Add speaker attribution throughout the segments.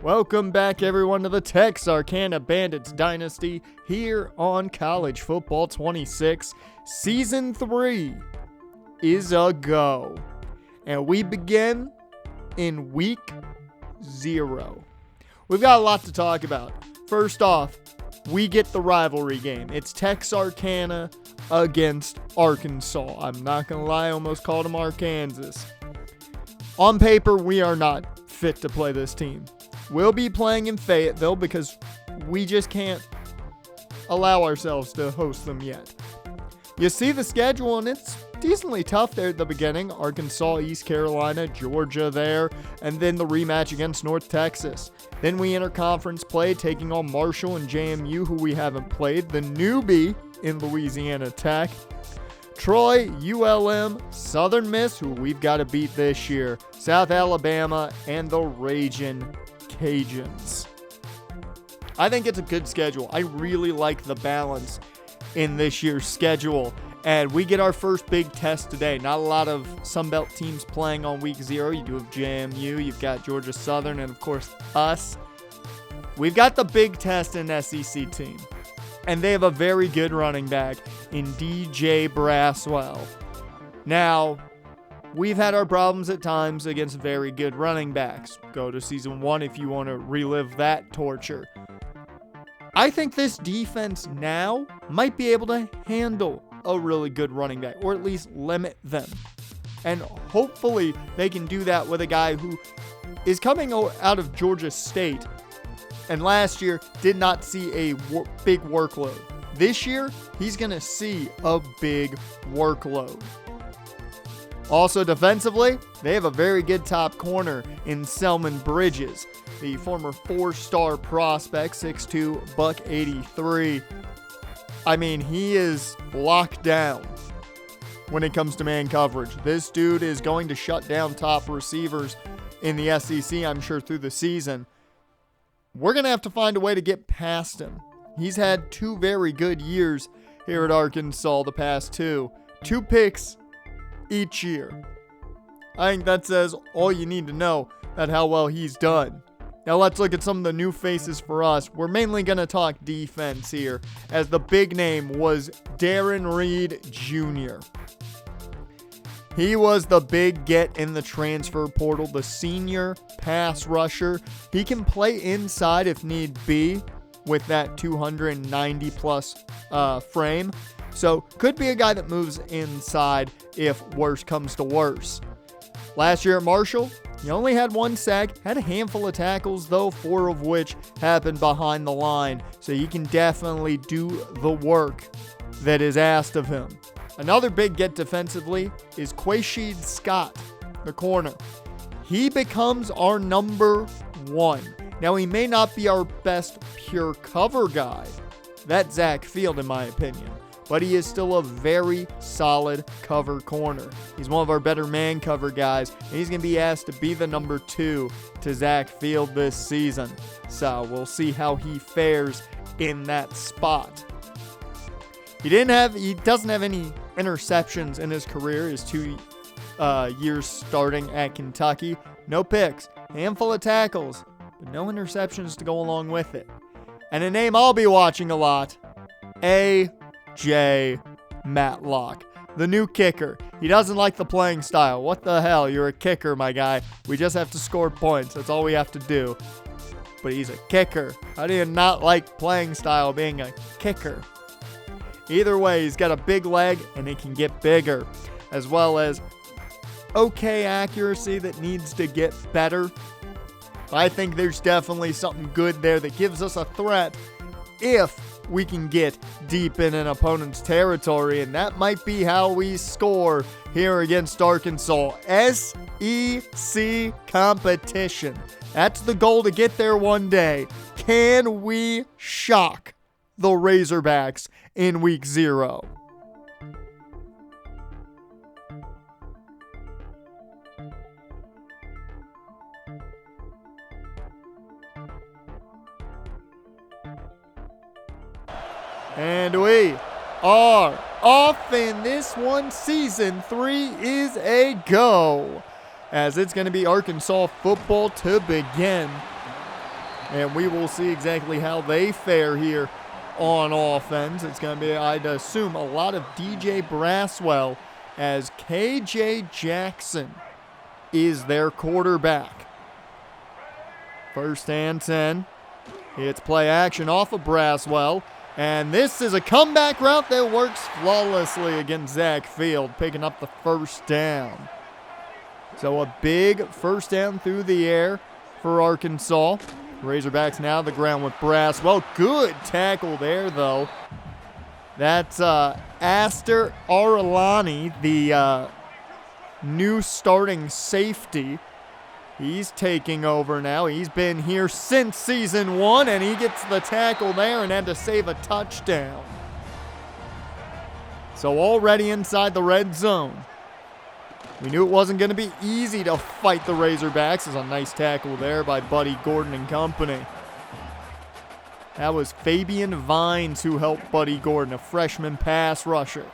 Speaker 1: Welcome back, everyone, to the Texarkana Bandits Dynasty here on College Football 26. Season 3 is a go. And we begin in Week 0. We've got a lot to talk about. First off, we get the rivalry game. It's Texarkana against Arkansas. I'm not going to lie, I almost called them Arkansas. On paper, we are not fit to play this team. We'll be playing in Fayetteville because we just can't allow ourselves to host them yet. You see the schedule, and it's decently tough there at the beginning. Arkansas, East Carolina, Georgia there, and then the rematch against North Texas. Then we enter conference play, taking on Marshall and JMU, who we haven't played. The newbie in Louisiana Tech. Troy, ULM, Southern Miss, who we've got to beat this year. South Alabama, and the Ragin' Cajuns. I think it's a good schedule. I really like the balance in this year's schedule. And we get our first big test today. Not a lot of Sunbelt teams playing on Week 0. You do have JMU, you've got Georgia Southern, and of course us. We've got the big test in SEC team. And they have a very good running back in DJ Braswell. Now, we've had our problems at times against very good running backs. Go to Season 1 if you want to relive that torture. I think this defense now might be able to handle a really good running back, or at least limit them. And hopefully they can do that with a guy who is coming out of Georgia State and last year did not see a big workload. This year, he's going to see a big workload. Also defensively, they have a very good top corner in Selman Bridges, the former 4-star prospect, 6'2", $183. I mean, he is locked down when it comes to man coverage. This dude is going to shut down top receivers in the SEC, I'm sure, through the season. We're going to have to find a way to get past him. He's had 2 very good years here at Arkansas, the past 2. 2 picks each year. I think that says all you need to know about how well he's done. Now let's look at some of the new faces for us. We're mainly going to talk defense here, as the big name was Darren Reed Jr. He was the big get in the transfer portal, the senior pass rusher. He can play inside if need be with that 290-plus frame. So could be a guy that moves inside if worse comes to worse. Last year at Marshall, he only had 1 sack, had a handful of tackles though, 4 of which happened behind the line. So he can definitely do the work that is asked of him. Another big get defensively is Quashid Scott, the corner. He becomes our number 1. Now, he may not be our best pure cover guy. That's Zach Field, in my opinion. But he is still a very solid cover corner. He's one of our better man cover guys, and he's going to be asked to be the number 2 to Zach Field this season. So we'll see how he fares in that spot. He doesn't have any interceptions in his career, his 2 years starting at Kentucky. No picks, handful of tackles, but no interceptions to go along with it. And a name I'll be watching a lot, A.J. Matlock, the new kicker. He doesn't like the playing style. What the hell? You're a kicker, my guy. We just have to score points. That's all we have to do. But he's a kicker. How do you not like playing style being a kicker? Either way, he's got a big leg and it can get bigger, as well as okay accuracy that needs to get better. I think there's definitely something good there that gives us a threat if we can get deep in an opponent's territory, and that might be how we score here against Arkansas. SEC competition. That's the goal, to get there one day. Can we shock the Razorbacks in Week 0? And we are off in this one. Season 3 is a go, as it's going to be Arkansas football to begin. And we will see exactly how they fare here on offense. It's going to be, I'd assume, a lot of DJ Braswell as KJ Jackson is their quarterback. 1st and 10. It's play action off of Braswell. And this is a comeback route that works flawlessly against Zach Field, picking up the 1st down. So a big 1st down through the air for Arkansas. Razorbacks now the ground with Braswell. Good tackle there, though. That's Aster Aralani, the new starting safety. He's taking over now. He's been here since season 1, and he gets the tackle there and had to save a touchdown. So already inside the red zone. We knew it wasn't going to be easy to fight the Razorbacks. There's a nice tackle there by Buddy Gordon and company. That was Fabian Vines who helped Buddy Gordon, a freshman pass rusher.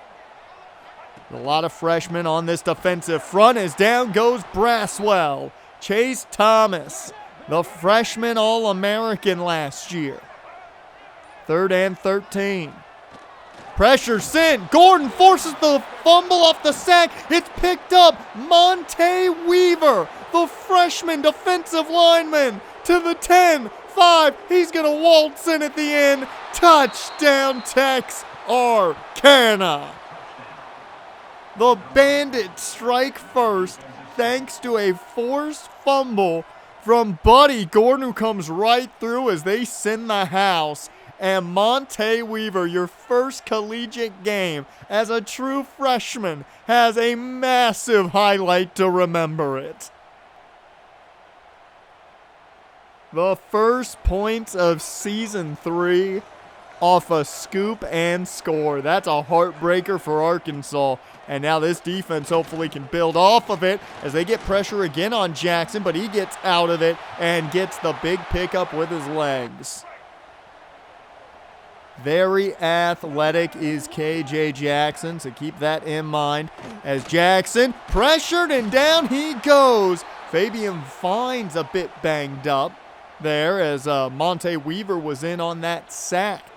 Speaker 1: A lot of freshmen on this defensive front as down goes Braswell. Chase Thomas, the freshman All-American last year. 3rd and 13. Pressure sent. Gordon forces the fumble off the sack. It's picked up. Monte Weaver, the freshman defensive lineman, to the 10, 5. He's going to waltz in at the end. Touchdown, Texarkana. The Bandits strike first thanks to a forced fumble from Buddy Gordon, who comes right through as they send the house. And Monte Weaver, your first collegiate game as a true freshman, has a massive highlight to remember it. The first points of season 3 off a scoop and score. That's a heartbreaker for Arkansas. And now this defense hopefully can build off of it as they get pressure again on Jackson, but he gets out of it and gets the big pickup with his legs. Very athletic is KJ Jackson, so keep that in mind. As Jackson pressured and down he goes. Fabian Vines a bit banged up there as Monte Weaver was in on that sack.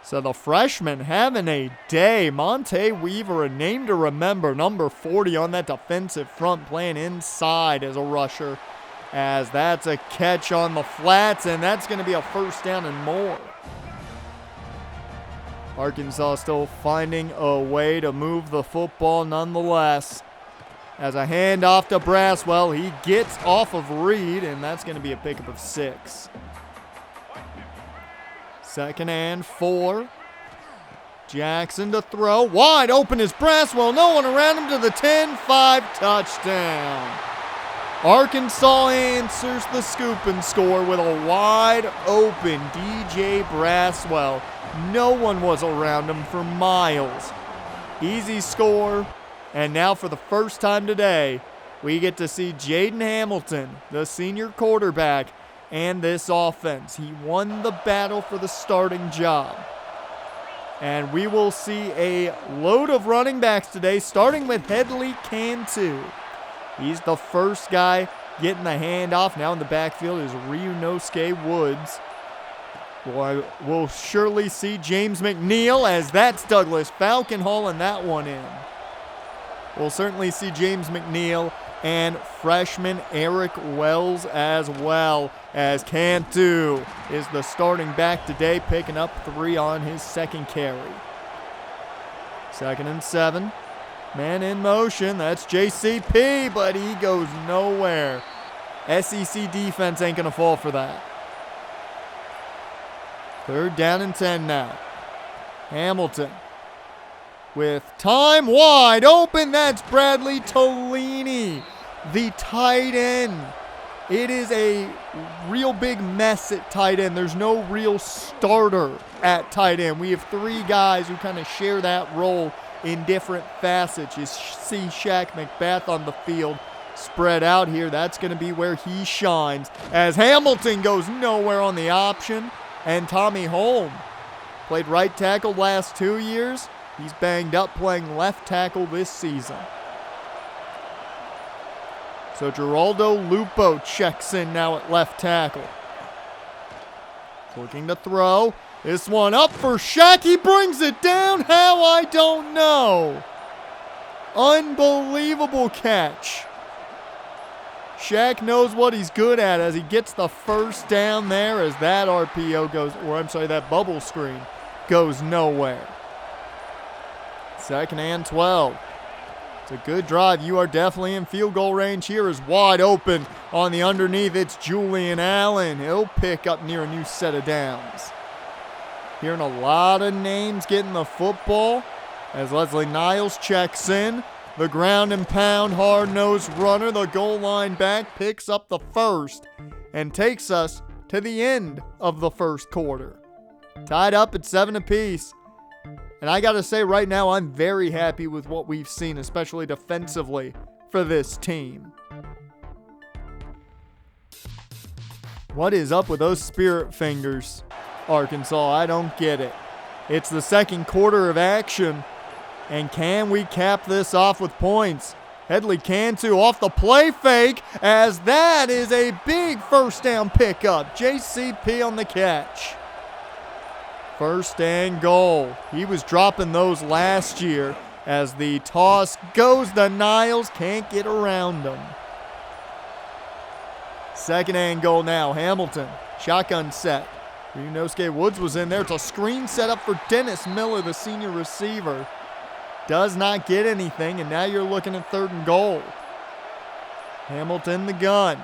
Speaker 1: So the freshman having a day. Monte Weaver, a name to remember, number 40 on that defensive front, playing inside as a rusher. As that's a catch on the flats, and that's going to be a 1st down and more. Arkansas still finding a way to move the football nonetheless. As a handoff to Braswell, he gets off of Reed, and that's going to be a pickup of 6. 2nd and 4. Jackson to throw. Wide open is Braswell. No one around him to the 10-5 touchdown. Arkansas answers the scoop and score with a wide open DJ Braswell. No one was around him for miles. Easy score. And now for the first time today, we get to see Jaden Hamilton, the senior quarterback, and this offense. He won the battle for the starting job. And we will see a load of running backs today, starting with Headley Cantu. He's the first guy getting the handoff. Now in the backfield is Ryunosuke Woods. We'll surely see James McNeil, as that's Douglas Falcon hauling that one in. We'll certainly see James McNeil and freshman Eric Wells as well, as Cantu is the starting back today, picking up 3 on his 2nd carry. 2nd and 7. Man in motion. That's JCP, but he goes nowhere. SEC defense ain't going to fall for that. 3rd down and 10 now. Hamilton with time, wide open. That's Bradley Tolini, the tight end. It is a real big mess at tight end. There's no real starter at tight end. We have 3 guys who kind of share that role in different facets. You see Shaq McBath on the field spread out here. That's going to be where he shines, as Hamilton goes nowhere on the option. And Tommy Holm played right tackle last 2 years. He's banged up playing left tackle this season. So Geraldo Lupo checks in now at left tackle. Looking to throw. This one up for Shaq. He brings it down. How? I don't know. Unbelievable catch. Shaq knows what he's good at as he gets the first down there as that RPO goes, or I'm sorry, that bubble screen goes nowhere. 2nd and 12. It's a good drive. You are definitely in field goal range here. Is wide open on the underneath. It's Julian Allen. He'll pick up near a new set of downs. Hearing a lot of names getting the football as Leslie Niles checks in. The ground and pound hard-nosed runner, the goal line back, picks up the first and takes us to the end of the first quarter. Tied up at 7 apiece. And I got to say right now, I'm very happy with what we've seen, especially defensively for this team. What is up with those spirit fingers, Arkansas? I don't get it. It's the second quarter of action. And can we cap this off with points? Headley Cantu off the play fake as that is a big first down pickup. JCP on the catch. 1st and goal. He was dropping those last year as the toss goes to Niles. Can't get around him. 2nd and goal now. Hamilton. Shotgun set. Ryunosuke Woods was in there. It's a screen set up for Dennis Miller, the senior receiver. Does not get anything, and now you're looking at 3rd and goal. Hamilton the gun.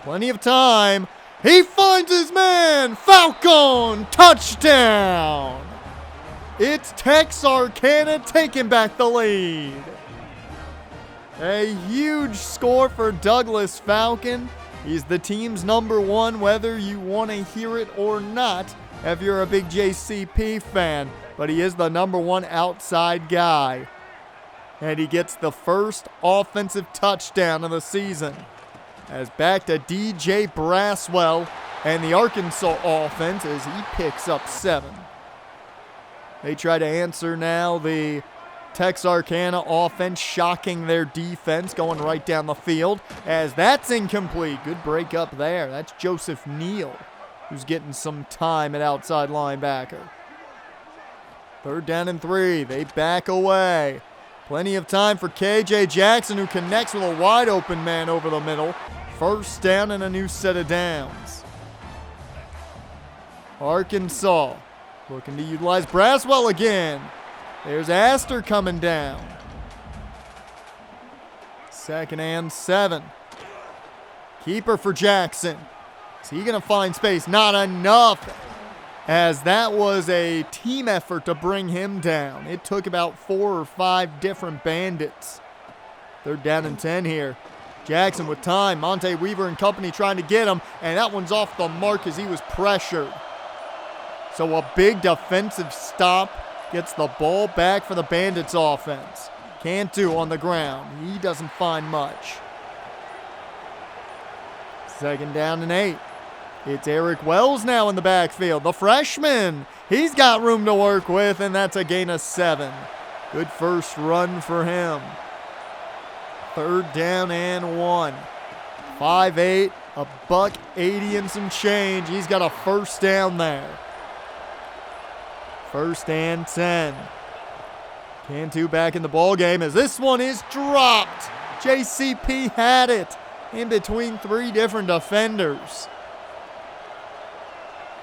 Speaker 1: Plenty of time. He finds his man. Falcon touchdown. It's Texarkana taking back the lead. A huge score for Douglas Falcon. He's the team's #1, whether you want to hear it or not, if you're a big JCP fan. But he is the #1 outside guy. And he gets the first offensive touchdown of the season. As back to DJ Braswell and the Arkansas offense as he picks up 7. They try to answer now the Texarkana offense, shocking their defense, going right down the field as that's incomplete. Good break up there. That's Joseph Neal, who's getting some time at outside linebacker. 3rd down and 3. They back away. Plenty of time for KJ Jackson, who connects with a wide open man over the middle. 1st down and a new set of downs. Arkansas looking to utilize Braswell again. There's Astor coming down. 2nd and 7. Keeper for Jackson. Is he going to find space? Not enough, as that was a team effort to bring him down. It took about 4 or 5 different bandits. 3rd down and 10 here. Jackson with time. Monte Weaver and company trying to get him, and that one's off the mark as he was pressured. So a big defensive stop gets the ball back for the Bandits offense. Cantu on the ground. He doesn't find much. 2nd down and 8. It's Eric Wells now in the backfield, the freshman. He's got room to work with, and that's a gain of 7. Good first run for him. 3rd down and 1. 5'8", $180 and some change. He's got a first down there. 1st and 10. Cantu back in the ball game as this one is dropped. JCP had it in between 3 different defenders.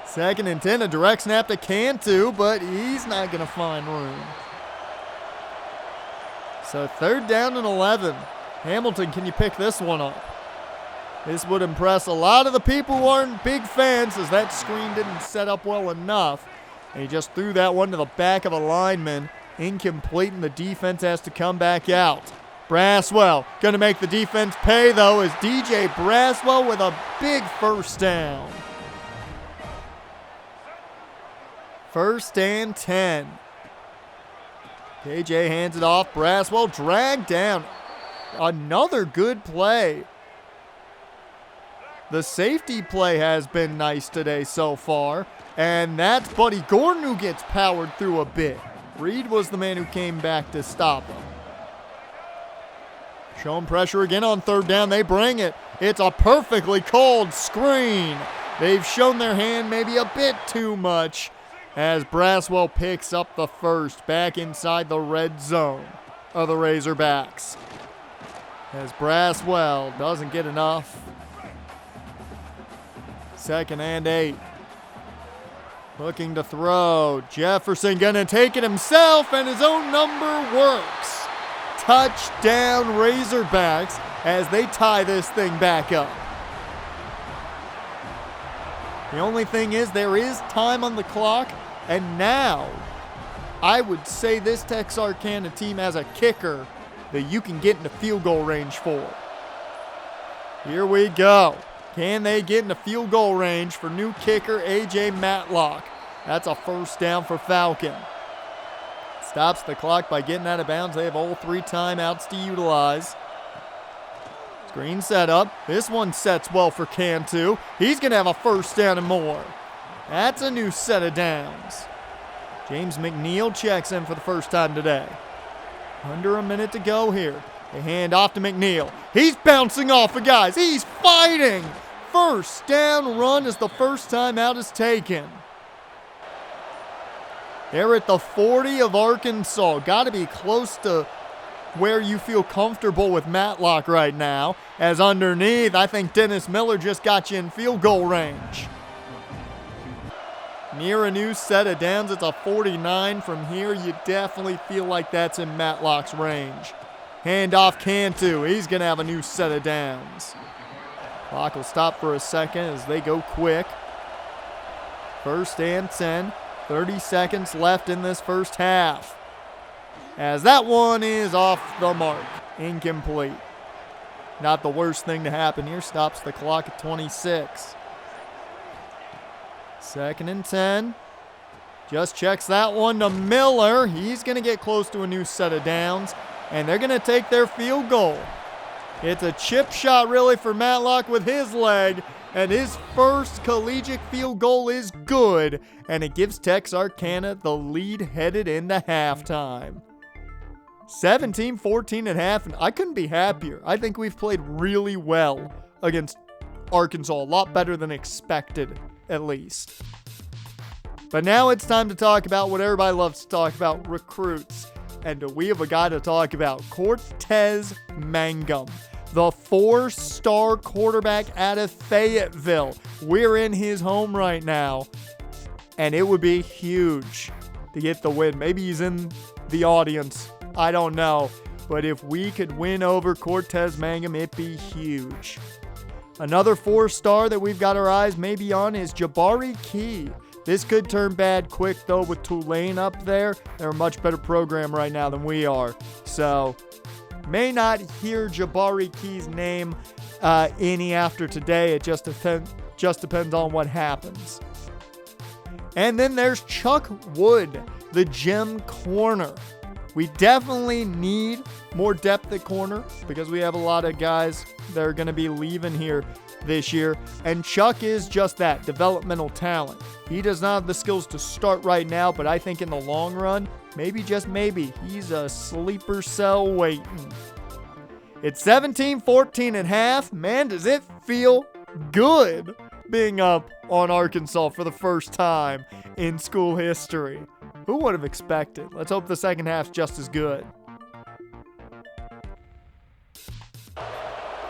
Speaker 1: 2nd and 10, a direct snap to Cantu, but he's not going to find room. So 3rd down and 11. Hamilton, can you pick this one up? This would impress a lot of the people who aren't big fans, as that screen didn't set up well enough. And he just threw that one to the back of a lineman. Incomplete, and the defense has to come back out. Braswell going to make the defense pay, though, as DJ Braswell with a big first down. 1st and 10. KJ hands it off. Braswell dragged down. Another good play. The safety play has been nice today so far. And that's Buddy Gordon who gets powered through a bit. Reed was the man who came back to stop him. Showing pressure again on third down. They bring it. It's a perfectly called screen. They've shown their hand maybe a bit too much as Braswell picks up the first back inside the red zone of the Razorbacks. As Braswell doesn't get enough. 2nd and 8. Looking to throw. Jefferson gonna take it himself, and his own number works. Touchdown Razorbacks as they tie this thing back up. The only thing is there is time on the clock, and now I would say this Texarkana team has a kicker that you can get into field goal range for. Here we go. Can they get into field goal range for new kicker A.J. Matlock? That's a first down for Falcon. Stops the clock by getting out of bounds. They have all 3 timeouts to utilize. Screen set up. This one sets well for Cantu. He's going to have a first down and more. That's a new set of downs. James McNeil checks in for the first time today. Under a minute to go here. They hand off to McNeil. He's bouncing off of guys. He's fighting. First down run as the first timeout is taken. They're at the 40 of Arkansas. Got to be close to where you feel comfortable with Matlock right now. As underneath, I think Dennis Miller just got you in field goal range. Near a new set of downs. It's a 49. From here, you definitely feel like that's in Matlock's range. Hand off Cantu. He's going to have a new set of downs. Clock will stop for a second as they go quick. 1st and 10. 30 seconds left in this first half. As that one is off the mark. Incomplete. Not the worst thing to happen here. Stops the clock at 26. 2nd and 10. Just checks that one to Miller. He's going to get close to a new set of downs. And they're going to take their field goal. It's a chip shot really for Matlock with his leg. And his first collegiate field goal is good. And it gives Texarkana the lead headed into halftime. 17-14 at half, and I couldn't be happier. I think we've played really well against Arkansas. A lot better than expected, at least. But now it's time to talk about what everybody loves to talk about, recruits. And we have a guy to talk about, Cortez Mangum, the 4-star quarterback out of Fayetteville. We're in his home right now, and it would be huge to get the win. Maybe he's in the audience. I don't know. But if we could win over Cortez Mangum, it'd be huge. Another 4-star that we've got our eyes maybe on is Jabari Key. This could turn bad quick, though, with Tulane up there. They're a much better program right now than we are. So, may not hear Jabari Key's name any after today. It just depends on what happens. And then there's Chuck Wood, the gem corner. We definitely need more depth at corner because we have a lot of guys that are going to be leaving here this year. And Chuck is just that, developmental talent. He does not have the skills to start right now, but I think in the long run, maybe, just maybe, he's a sleeper cell waiting. It's 17-14 at half. Man, does it feel good being up on Arkansas for the first time in school history. Who would have expected? Let's hope the second half's just as good.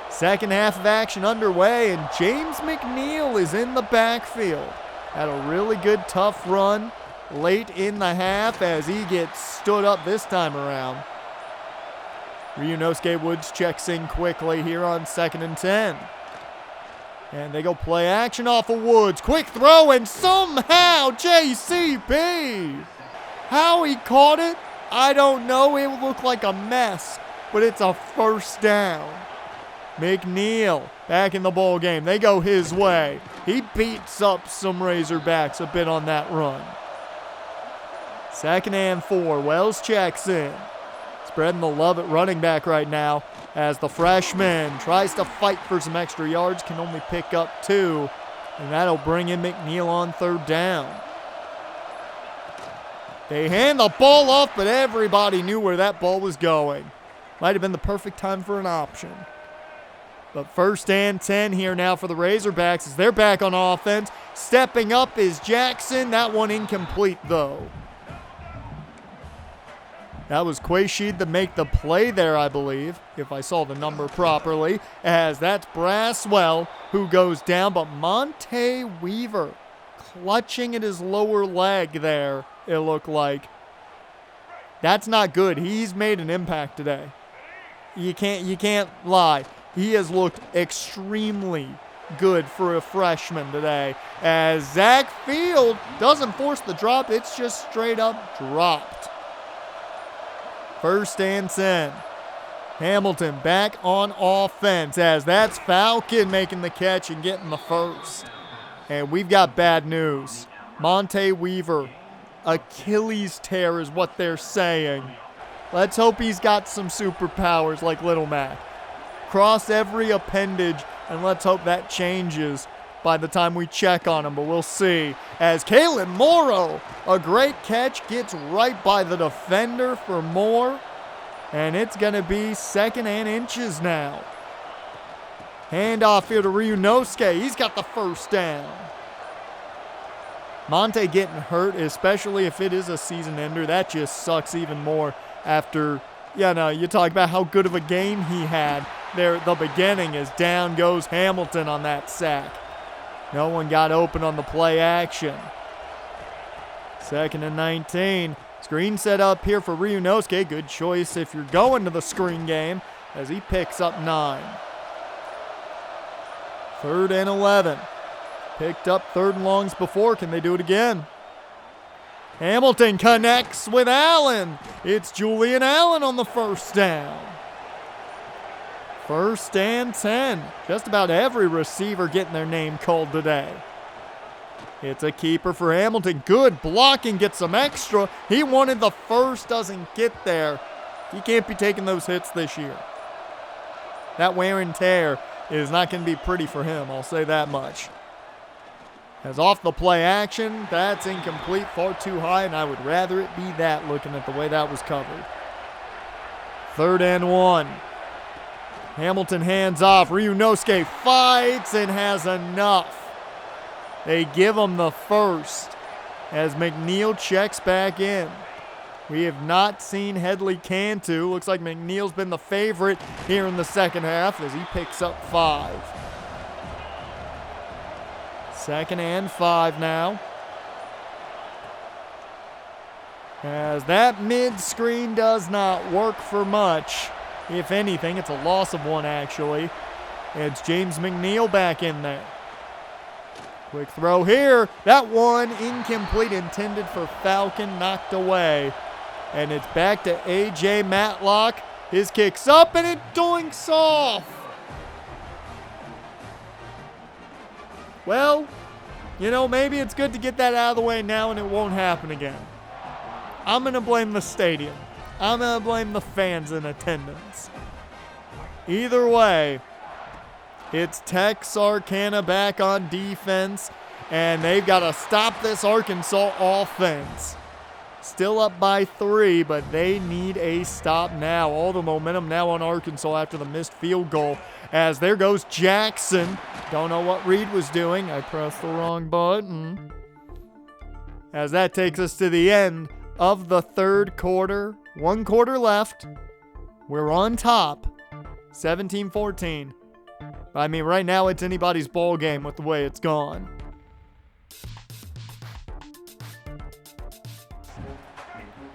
Speaker 1: Second half of action underway, and James McNeil is in the backfield. Had a really good, tough run late in the half as he gets stood up this time around. Ryunosuke Woods checks in quickly here on 2nd and 10. And they go play action off of Woods. Quick throw, and somehow JCB. How he caught it, I don't know. It looked like a mess, but it's a first down. McNeil back in the ball game. They go his way. He beats up some Razorbacks a bit on that run. 2nd and 4. Wells checks in. Spreading the love at running back right now as the freshman tries to fight for some extra yards, can only pick up 2, and that'll bring in McNeil on 3rd down. They hand the ball off, but everybody knew where that ball was going. Might have been the perfect time for an option. But 1st and 10 here now for the Razorbacks as they're back on offense. Stepping up is Jackson. That one incomplete, though. That was Quaysheed to make the play there, I believe, if I saw the number properly, as that's Braswell who goes down, but Monte Weaver clutching at his lower leg there, it looked like. That's not good. He's made an impact today. You can't lie. He has looked extremely good for a freshman today, as Zach Field doesn't force the drop. It's just straight up dropped. 1st and 10. Hamilton back on offense as that's Falcon making the catch and getting the first. And we've got bad news. Monte Weaver, Achilles tear is what they're saying. Let's hope he's got some superpowers like Little Mac. Cross every appendage, and let's hope that changes by the time we check on him, but we'll see. As Kalen Morrow, a great catch, gets right by the defender for more, and it's going to be 2nd and inches now. Handoff here to Ryunosuke. He's got the 1st down. Monte getting hurt, especially if it is a season ender, that just sucks even more after, you talk about how good of a game he had there at the beginning, as down goes Hamilton on that sack. No one got open on the play action. 2nd and 19. Screen set up here for Ryunosuke. Good choice if you're going to the screen game, as he picks up 9. 3rd and 11. Picked up 3rd and longs before. Can they do it again? Hamilton connects with Allen. It's Julian Allen on the 1st down. 1st and 10. Just about every receiver getting their name called today. It's a keeper for Hamilton. Good blocking, gets some extra. He wanted the first, doesn't get there. He can't be taking those hits this year. That wear and tear is not going to be pretty for him, I'll say that much. As off the play action, that's incomplete, far too high, and I would rather it be that looking at the way that was covered. 3rd and 1. Hamilton hands off. Ryunosuke fights and has enough. They give him the 1st as McNeil checks back in. We have not seen Headley Cantu. Looks like McNeil's been the favorite here in the 2nd half as he picks up 5. 2nd and 5 now. As that mid-screen does not work for much. If anything, it's a loss of 1 actually. It's James McNeil back in there. Quick throw here. That one incomplete, intended for Falcon, knocked away. And it's back to A.J. Matlock. His kick's up and it doinks off. Well, maybe it's good to get that out of the way now and it won't happen again. I'm going to blame the stadium. I'm going to blame the fans in attendance. Either way, it's Texarkana back on defense, and they've got to stop this Arkansas offense. Still up by 3, but they need a stop now. All the momentum now on Arkansas after the missed field goal. As there goes Jackson. Don't know what Reed was doing. I pressed the wrong button. As that takes us to the end of the 3rd quarter. 1 quarter left. We're on top. 17-14. I mean, right now it's anybody's ball game with the way it's gone.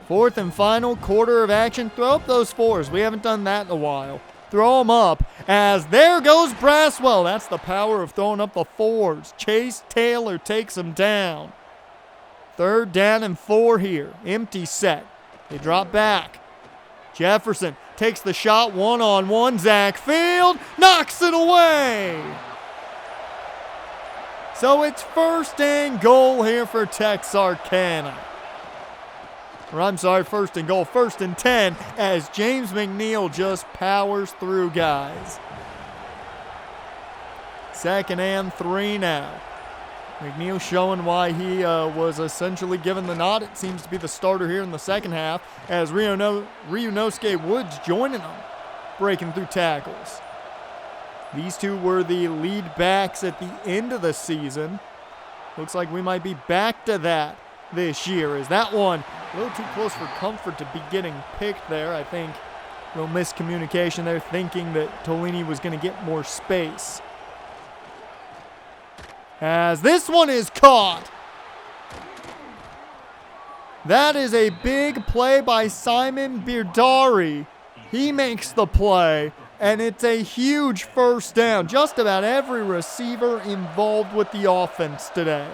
Speaker 1: Fourth and final quarter of action. Throw up those 4s. We haven't done that in a while. Throw them up as there goes Braswell. That's the power of throwing up the 4s. Chase Taylor takes him down. 3rd down and 4 here. Empty set. They drop back. Jefferson takes the shot one-on-one. Zach Field knocks it away. So it's 1st and goal here for Texarkana. Or I'm sorry, 1st and goal. 1st and 10 as James McNeil just powers through guys. 2nd and 3 now. McNeil showing why he was essentially given the nod. It seems to be the starter here in the 2nd half as Ryunosuke Woods joining him. breaking through tackles. These two were the lead backs at the end of the season. Looks like we might be back to that this year. Is that one a little too close for comfort to be getting picked there? I think a little miscommunication there, thinking that Tolini was going to get more space. As this one is caught. That is a big play by Simon Birdari. He makes the play, and it's a huge first down. Just about every receiver involved with the offense today.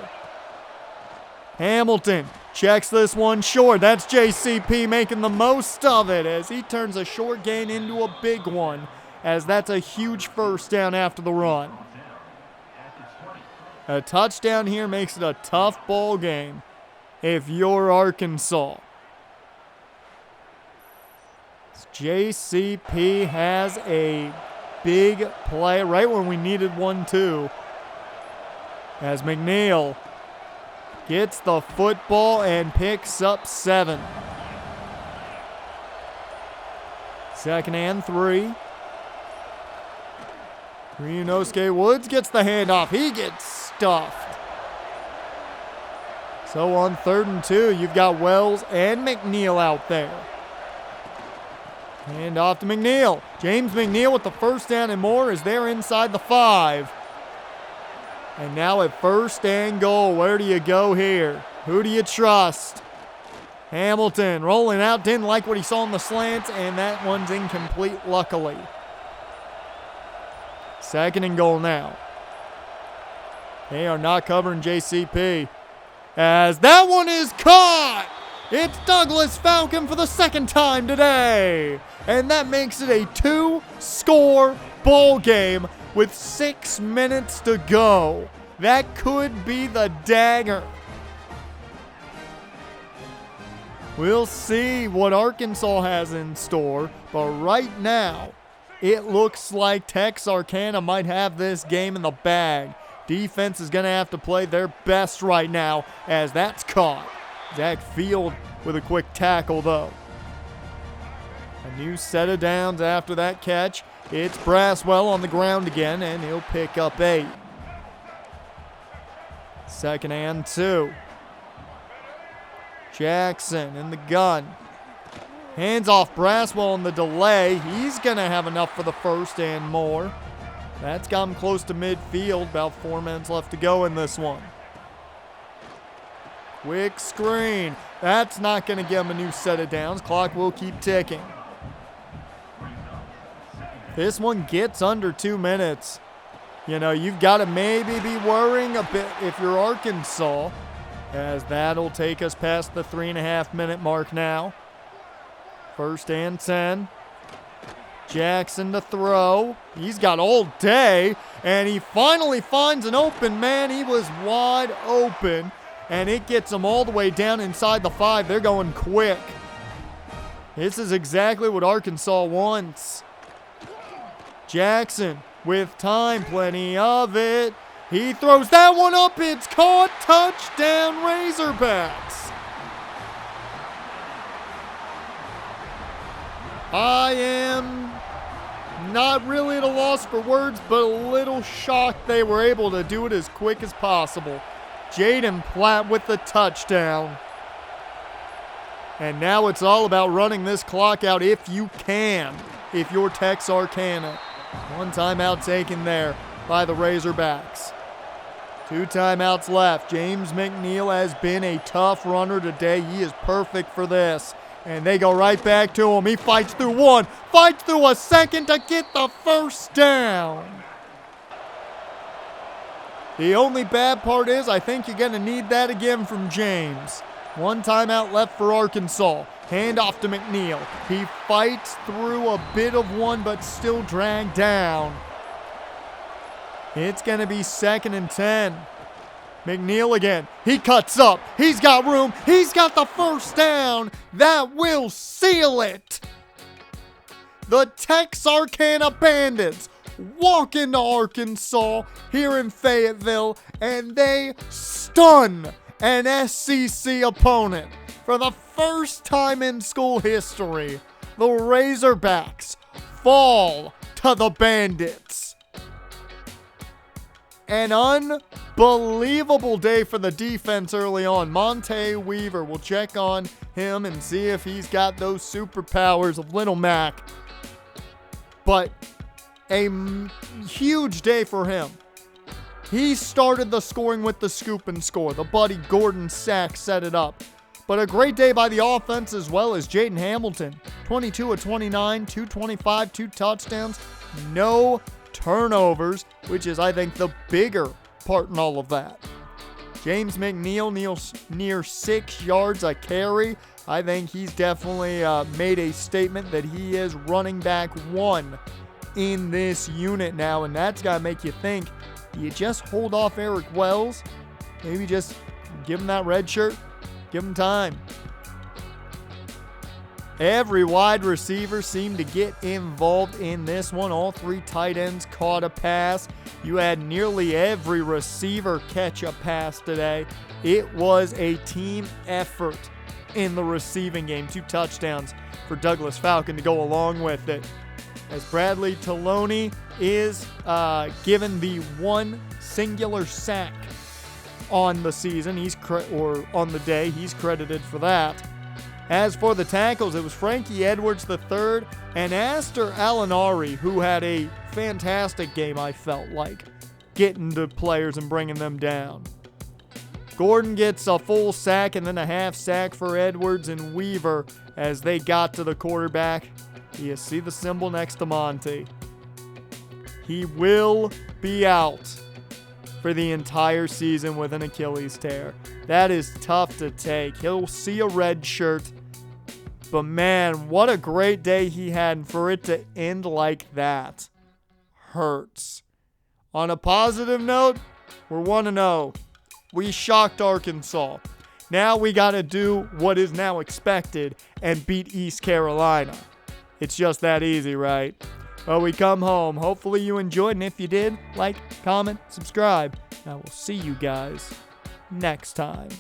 Speaker 1: Hamilton checks this one short. That's JCP making the most of it as he turns a short gain into a big one, as that's a huge first down after the run. A touchdown here makes it a tough ball game if you're Arkansas. JCP has a big play right when we needed one too. As McNeil gets the football and picks up 7. 2nd and 3. Ryunosuke Woods gets the handoff. He gets stuffed. So on 3rd and 2, you've got Wells and McNeil out there. Hand off to McNeil. James McNeil with the first down and more as they're inside the 5. And now at 1st and goal, where do you go here? Who do you trust? Hamilton rolling out, didn't like what he saw on the slants, and that one's incomplete, luckily. 2nd and goal now. They are not covering JCP. As that one is caught! It's Douglas Falcon for the 2nd time today. And that makes it a 2-score ball game with 6 minutes to go. That could be the dagger. We'll see what Arkansas has in store, but right now, it looks like Texarkana might have this game in the bag. Defense is going to have to play their best right now as that's caught. Zach Field with a quick tackle, though. A new set of downs after that catch. It's Braswell on the ground again, and he'll pick up 8. 2nd and 2. Jackson in the gun. Hands off Braswell on the delay. He's going to have enough for the 1st and more. That's got him close to midfield. About 4 minutes left to go in this one. Quick screen. That's not going to give him a new set of downs. Clock will keep ticking. This one gets under 2 minutes. You know, you've got to maybe be worrying a bit if you're Arkansas, as that'll take us past the 3.5-minute mark now. 1st and 10. Jackson to throw. He's got all day, and he finally finds an open man. He was wide open, and it gets him all the way down inside the 5. They're going quick. This is exactly what Arkansas wants. Jackson with time, plenty of it. He throws that one up. It's caught. Touchdown, Razorbacks. I am not really at a loss for words, but a little shocked they were able to do it as quick as possible. Jaden Platt with the touchdown. And now it's all about running this clock out if you can, if you're Texarkana. 1 timeout taken there by the Razorbacks. 2 timeouts left. James McNeil has been a tough runner today. He is perfect for this. And they go right back to him. He fights through 1, fights through a 2nd to get the 1st down. The only bad part is I think you're going to need that again from James. 1 timeout left for Arkansas. Hand off to McNeil. He fights through a bit of 1, but still dragged down. It's going to be 2nd and 10. McNeil again. He cuts up. He's got room. He's got the 1st down. That will seal it. The Texarkana Bandits walk into Arkansas here in Fayetteville, and they stun an SEC opponent. For the first time in school history, the Razorbacks fall to the Bandits. An unbelievable day for the defense early on. Monte Weaver will check on him and see if he's got those superpowers of Little Mac. But a huge day for him. He started the scoring with the scoop and score. The Buddy Gordon sack set it up. But a great day by the offense as well as Jaden Hamilton. 22 of 29, 225, 2 touchdowns, no turnovers, which is, I think, the bigger part in all of that. James McNeil near 6 yards a carry. I think he's definitely made a statement that he is running back one in this unit now, and that's got to make you think, do you just hold off Eric Wells? Maybe just give him that red shirt? Give him time. Every wide receiver seemed to get involved in this one. All 3 tight ends caught a pass. You had nearly every receiver catch a pass today. It was a team effort in the receiving game. 2 touchdowns for Douglas Falcon to go along with it. As Bradley Taloni is given the one singular sack on the season, on the day, he's credited for that. As for the tackles, it was Frankie Edwards III and Aster Alinari, who had a fantastic game, I felt like, getting to players and bringing them down. Gordon gets a full sack and then a half sack for Edwards and Weaver as they got to the quarterback. You see the symbol next to Monty. He will be out for the entire season with an Achilles tear. That is tough to take. He'll see a red shirt. But man, what a great day he had, and for it to end like that hurts. On a positive note, we're 1-0. We shocked Arkansas. Now we got to do what is now expected and beat East Carolina. It's just that easy, right? Well, we come home. Hopefully you enjoyed, and if you did, like, comment, subscribe. I will see you guys next time.